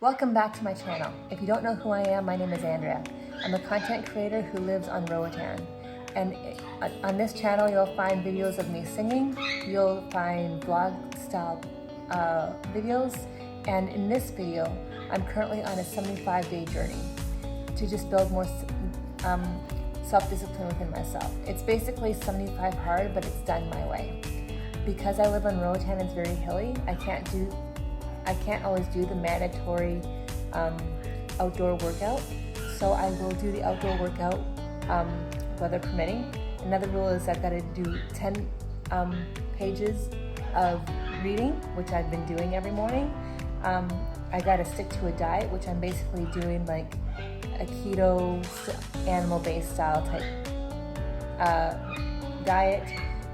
Welcome back to my channel. If you don't know who I am, my name is Andrea. I'm a content creator who lives on Roatan. And on this channel, you'll find videos of me singing, you'll find vlog style videos, and in this video, I'm currently on a 75-day journey to just build more self-discipline within myself. It's basically 75 hard, but it's done my way. Because I live on Roatan, it's very hilly, I can't always do the mandatory outdoor workout, so I will do the outdoor workout weather permitting. Another rule is I've got to do 10 pages of reading, which I've been doing every morning. I got to stick to a diet, which I'm basically doing like a keto animal-based style type diet.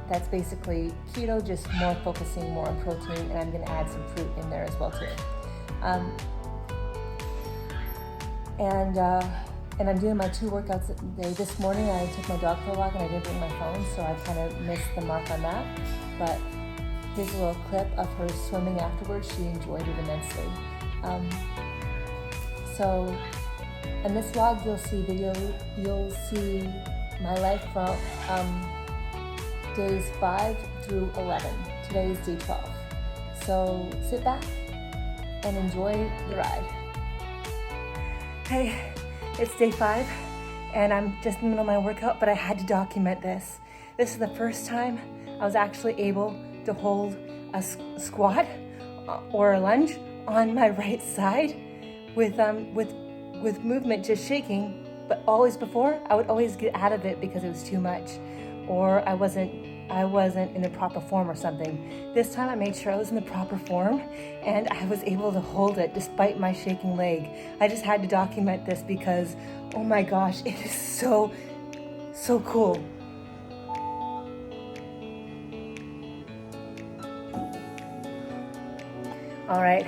That's basically keto, just more focusing more on protein, and I'm going to add some fruit in there as well too. And I'm doing my 2 workouts a day. This morning I took my dog for a walk and I didn't bring my phone, so I kind of missed the mark on that. But here's a little clip of her swimming afterwards. She enjoyed it immensely. So in this vlog you'll see my life from days 5 through 11. Today is day 12. So sit back and enjoy the ride. Hey, it's day 5 and I'm just in the middle of my workout, but I had to document this. This is the first time I was actually able to hold a squat or a lunge on my right side with movement just shaking, but always before I would always get out of it because it was too much, or I wasn't in the proper form or something. This time I made sure I was in the proper form and I was able to hold it despite my shaking leg. I just had to document this because, oh my gosh, it is so cool. All right,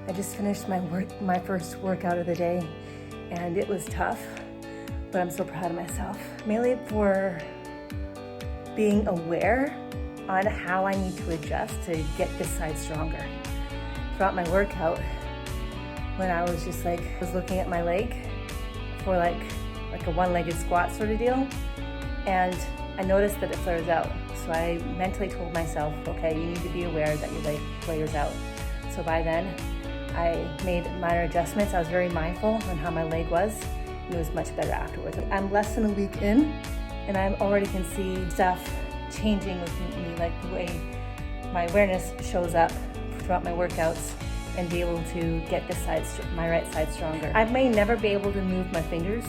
I just finished my first workout of the day, and it was tough, but I'm so proud of myself. Mainly for being aware on how I need to adjust to get this side stronger. Throughout my workout, when I was just I was looking at my leg for like a one-legged squat sort of deal, and I noticed that it flares out. So I mentally told myself, okay, you need to be aware that your leg flares out. So by then, I made minor adjustments. I was very mindful on how my leg was, and it was much better afterwards. I'm less than a week in, and I already can see stuff changing with me, like the way my awareness shows up throughout my workouts, and be able to get this side, my right side, stronger. I may never be able to move my fingers,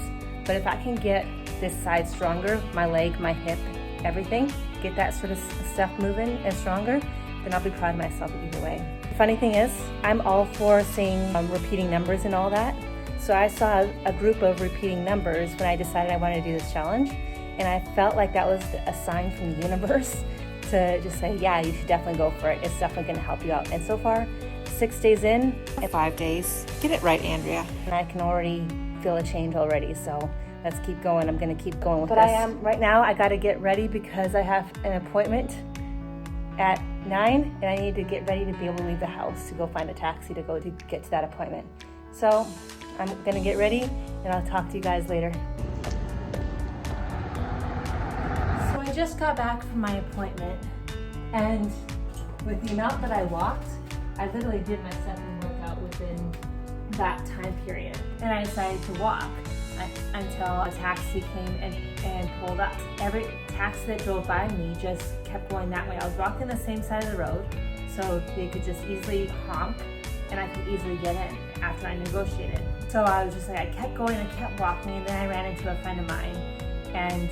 but if I can get this side stronger, my leg, my hip, everything, get that sort of stuff moving and stronger, then I'll be proud of myself either way. The funny thing is, I'm all for seeing repeating numbers and all that. So I saw a group of repeating numbers when I decided I wanted to do this challenge, and I felt like that was a sign from the universe to just say, yeah, you should definitely go for it. It's definitely going to help you out. And so far, 6 days in, 5 days. Get it right, Andrea. And I can already feel a change already, so let's keep going. I'm going to keep going with this. But right now, I got to get ready because I have an appointment at 9, and I need to get ready to be able to leave the house to go find a taxi to get to that appointment. So I'm going to get ready, and I'll talk to you guys later. So I just got back from my appointment, and with the amount that I walked, I literally did my second workout within that time period. And I decided to walk until a taxi came and pulled up. Every taxi that drove by me just kept going that way. I was walking the same side of the road, so they could just easily honk and I could easily get in after I negotiated. So I was just like, I kept going, I kept walking, and then I ran into a friend of mine, and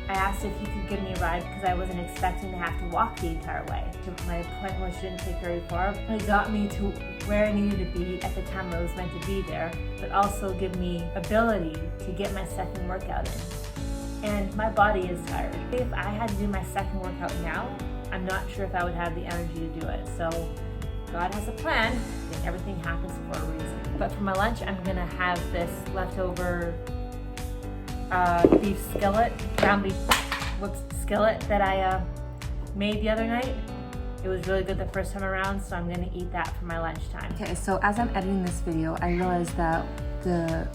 I asked if he could give me a ride because I wasn't expecting to have to walk the entire way. My appointment, which didn't take very far, it got me to where I needed to be at the time I was meant to be there, but also give me ability to get my second workout in. And my body is tired. If I had to do my second workout now, I'm not sure if I would have the energy to do it. So God has a plan, and everything happens for a reason. But for my lunch, I'm gonna have this leftover beef skillet, ground beef skillet that I made the other night. It was really good the first time around, so I'm gonna eat that for my lunchtime. Okay, so as I'm editing this video, I realized that the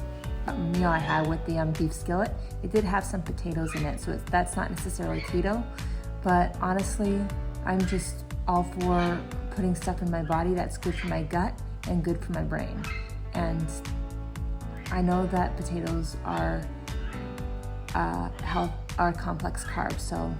meal I had with the beef skillet, it did have some potatoes in it, so that's not necessarily keto, but honestly, I'm just all for putting stuff in my body that's good for my gut and good for my brain. And I know that potatoes are complex carbs, so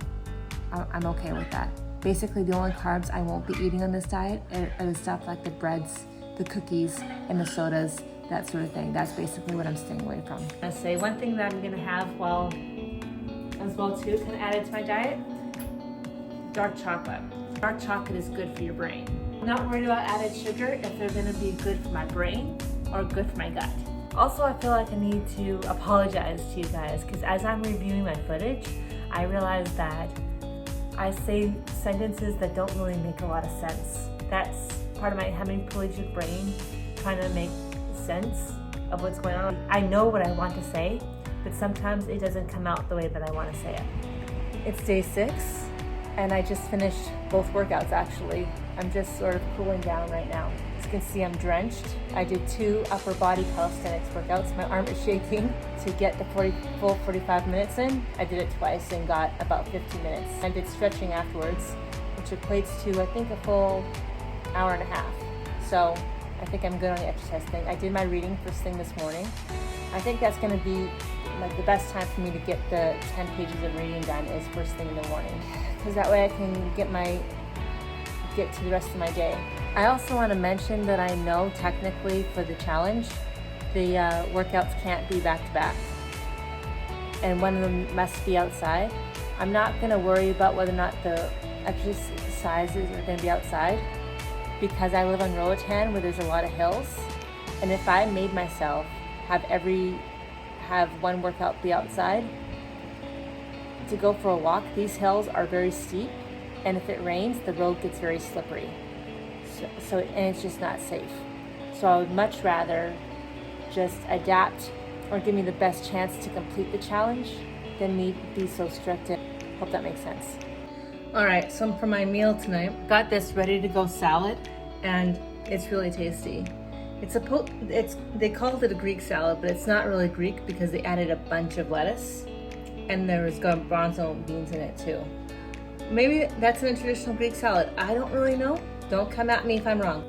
I'm okay with that. Basically, the only carbs I won't be eating on this diet are the stuff like the breads, the cookies, and the sodas, that sort of thing. That's basically what I'm staying away from. I say one thing that I'm gonna have as well too, kind of added to my diet, dark chocolate. Dark chocolate is good for your brain. I'm not worried about added sugar if they're gonna be good for my brain or good for my gut. Also, I feel like I need to apologize to you guys because as I'm reviewing my footage, I realized that I say sentences that don't really make a lot of sense. That's part of my hemiplegic brain trying to make sense of what's going on. I know what I want to say, but sometimes it doesn't come out the way that I want to say it. It's day 6, and I just finished both workouts actually. I'm just sort of cooling down right now. As you can see, I'm drenched. I did 2 upper body calisthenics workouts. My arm is shaking to get the full 45 minutes in. I did it twice and got about 50 minutes. I did stretching afterwards, which equates to, I think, a full hour and a half. So I think I'm good on the exercise thing. I did my reading first thing this morning. I think that's gonna be like the best time for me to get the 10 pages of reading done is first thing in the morning. Because that way I can get to the rest of my day. I also want to mention that I know technically for the challenge, the workouts can't be back to back. And one of them must be outside. I'm not gonna worry about whether or not the exercises are gonna be outside because I live on Roatan where there's a lot of hills. And if I made myself have one workout be outside, to go for a walk, these hills are very steep, and if it rains, the road gets very slippery. And it's just not safe. So I would much rather just adapt or give me the best chance to complete the challenge than me be so strict. Hope that makes sense. All right, so for my meal tonight, got this ready to go salad, and it's really tasty. They called it a Greek salad, but it's not really Greek because they added a bunch of lettuce, and there was garbanzo beans in it too. Maybe that's a traditional Greek salad. I don't really know. Don't come at me if I'm wrong.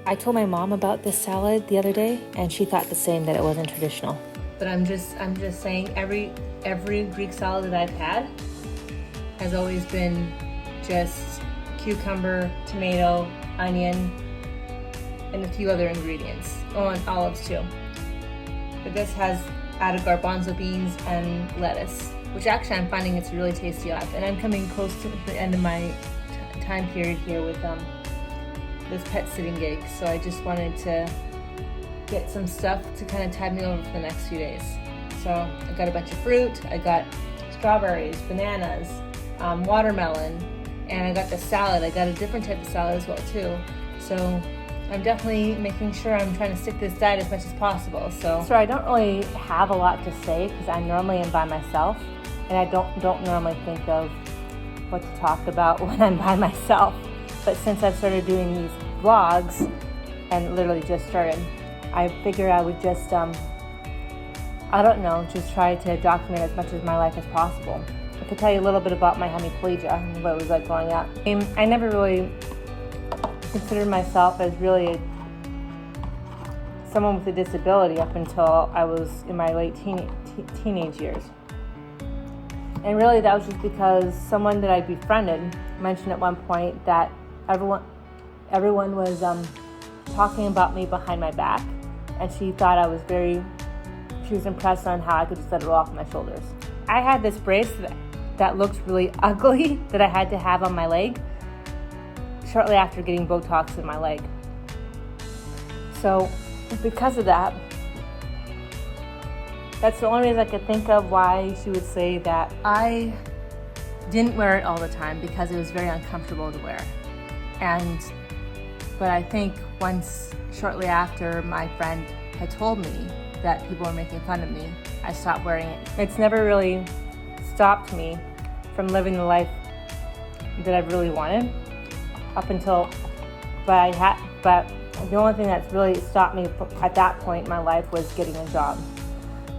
I told my mom about this salad the other day, and she thought the same, that it wasn't traditional. But I'm just saying every Greek salad that I've had has always been just cucumber, tomato, onion, and a few other ingredients. Oh, and olives too. But this has added garbanzo beans and lettuce, which actually I'm finding it's really tasty off. And I'm coming close to the end of my time period here with this pet sitting gig. So I just wanted to get some stuff to kind of tide me over for the next few days. So I got a bunch of fruit. I got strawberries, bananas, watermelon, and I got the salad. I got a different type of salad as well too. So I'm definitely making sure I'm trying to stick to this diet as much as possible. So I don't really have a lot to say because I normally am by myself, and I don't normally think of what to talk about when I'm by myself. But since I've started doing these vlogs and literally just started, I figured I would just, just try to document as much of my life as possible. I could tell you a little bit about my hemiplegia and what it was like growing up. I never really considered myself as really someone with a disability up until I was in my late teenage years. And really that was just because someone that I befriended mentioned at one point that everyone was talking about me behind my back, and she was impressed on how I could just let it roll off my shoulders. I had this brace that looked really ugly that I had to have on my leg shortly after getting Botox in my leg. So because of that, that's the only reason I could think of why she would say that. I didn't wear it all the time because it was very uncomfortable to wear. But I think shortly after my friend had told me that people were making fun of me, I stopped wearing it. It's never really stopped me from living the life that I've really wanted. up until, but the only thing that's really stopped me at that point in my life was getting a job,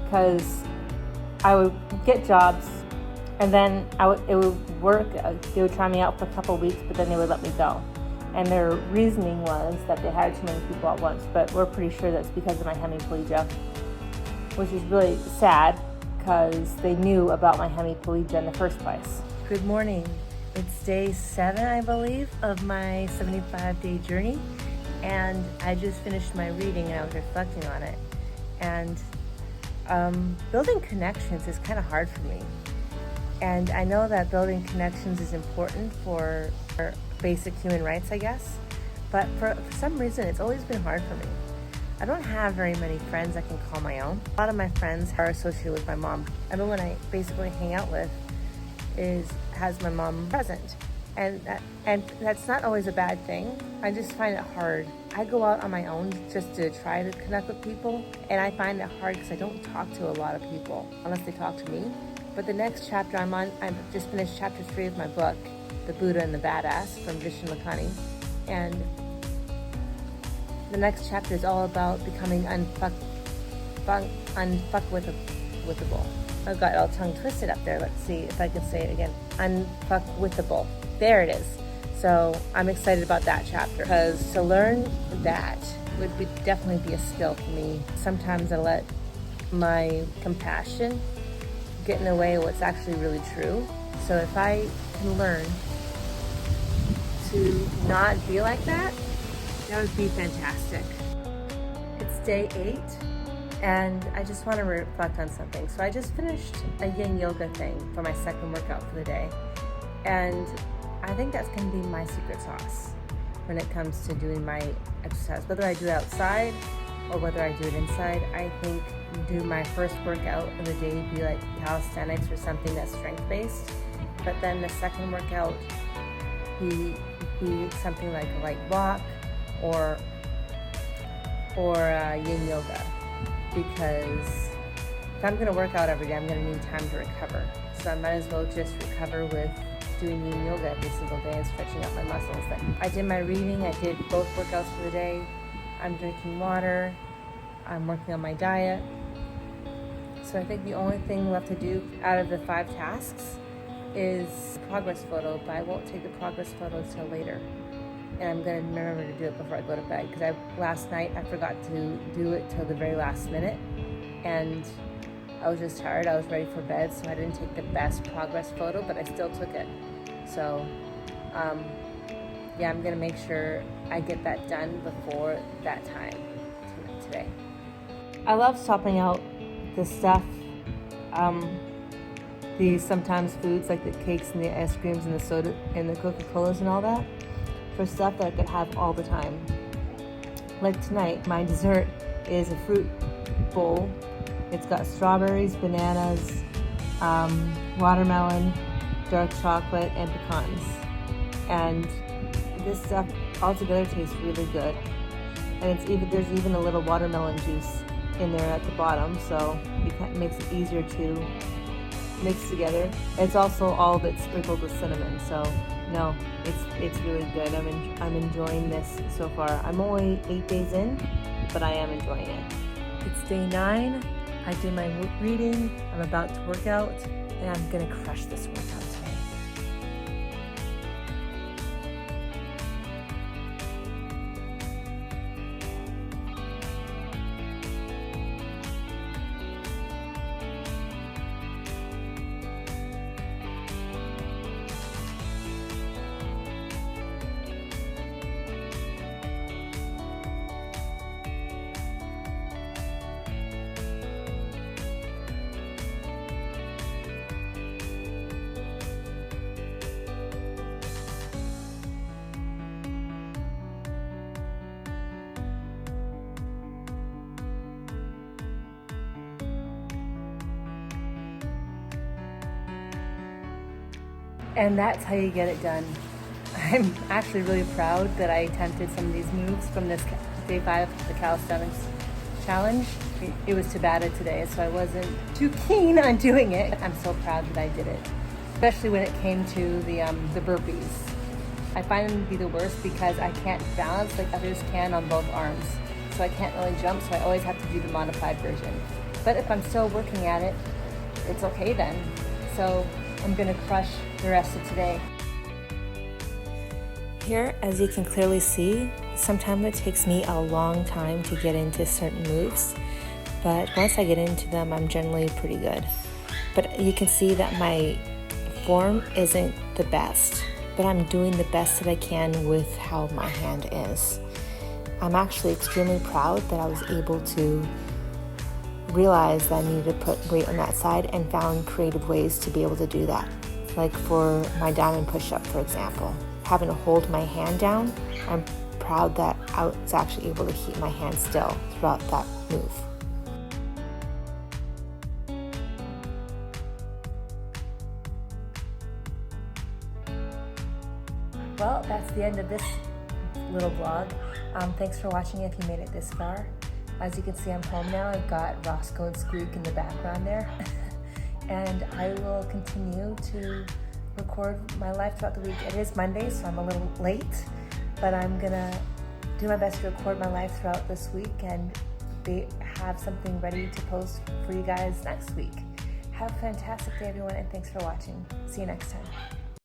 because I would get jobs and then it would work. They would try me out for a couple of weeks, but then they would let me go. And their reasoning was that they hired too many people at once, but we're pretty sure that's because of my hemiplegia, which is really sad because they knew about my hemiplegia in the first place. Good morning. It's day 7, I believe, of my 75-day journey. And I just finished my reading and I was reflecting on it. And building connections is kind of hard for me. And I know that building connections is important for basic human rights, I guess. But for some reason, it's always been hard for me. I don't have very many friends I can call my own. A lot of my friends are associated with my mom. Everyone I basically hang out with has my mom present. And that's not always a bad thing. I just find it hard. I go out on my own just to try to connect with people, and I find it hard because I don't talk to a lot of people unless they talk to me. But the next chapter I've just finished chapter 3 of my book, The Buddha and the Badass from Vishen Lakhiani. And the next chapter is all about becoming unfuckwithable. I got all tongue twisted up there. Let's see if I can say it again. Unfuckwithable. There it is. So I'm excited about that chapter, because to learn that would definitely be a skill for me. Sometimes I let my compassion get in the way of what's actually really true. So if I can learn to not be like that, that would be fantastic. It's day 8, and I just want to reflect on something. So I just finished a yin yoga thing for my second workout for the day, and I think that's going to be my secret sauce when it comes to doing my exercise. Whether I do it outside or whether I do it inside, I think do my first workout of the day be like calisthenics or something that's strength-based. But then the second workout be something like a light walk or yin yoga. Because if I'm going to work out every day, I'm going to need time to recover. So I might as well just recover with doing yin yoga every single day and stretching out my muscles. I did my reading, I did both workouts for the day, I'm drinking water, I'm working on my diet. So I think the only thing left to do out of the 5 tasks is progress photo, but I won't take the progress photo till later. And I'm going to remember to do it before I go to bed, because last night I forgot to do it till the very last minute, and I was just tired. I was ready for bed, so I didn't take the best progress photo, but I still took it. So, yeah, I'm gonna make sure I get that done before that time today. I love swapping out the stuff, the sometimes foods like the cakes and the ice creams and the soda and the Coca-Colas and all that, for stuff that I could have all the time. Like tonight, my dessert is a fruit bowl. It's got strawberries, bananas, watermelon, dark chocolate, and pecans. And this stuff altogether tastes really good. And there's even a little watermelon juice in there at the bottom, so it makes it easier to mix together. It's also all of it sprinkled with cinnamon, so no, it's really good. I'm enjoying this so far. I'm only 8 days in, but I am enjoying it. It's day 9. I did my reading, I'm about to work out, and I'm gonna crush this workout today. And that's how you get it done. I'm actually really proud that I attempted some of these moves from this day 5 of the calisthenics challenge. It was Tabata today, so I wasn't too keen on doing it. I'm so proud that I did it, especially when it came to the burpees. I find them to be the worst because I can't balance like others can on both arms. So I can't really jump, so I always have to do the modified version. But if I'm still working at it, it's okay then. So I'm gonna crush the rest of today. Here, as you can clearly see, sometimes it takes me a long time to get into certain moves, but once I get into them, I'm generally pretty good. But you can see that my form isn't the best, but I'm doing the best that I can with how my hand is. I'm actually extremely proud that I was able to realize that I needed to put weight on that side and found creative ways to be able to do that. Like for my diamond push-up, for example, having to hold my hand down, I'm proud that I was actually able to keep my hand still throughout that move. Well, that's the end of this little vlog. Thanks for watching if you made it this far. As you can see, I'm home now. I've got Roscoe and Squeak in the background there. And I will continue to record my life throughout the week. It is Monday, so I'm a little late, but I'm gonna do my best to record my life throughout this week and have something ready to post for you guys next week. Have a fantastic day, everyone, and thanks for watching. See you next time.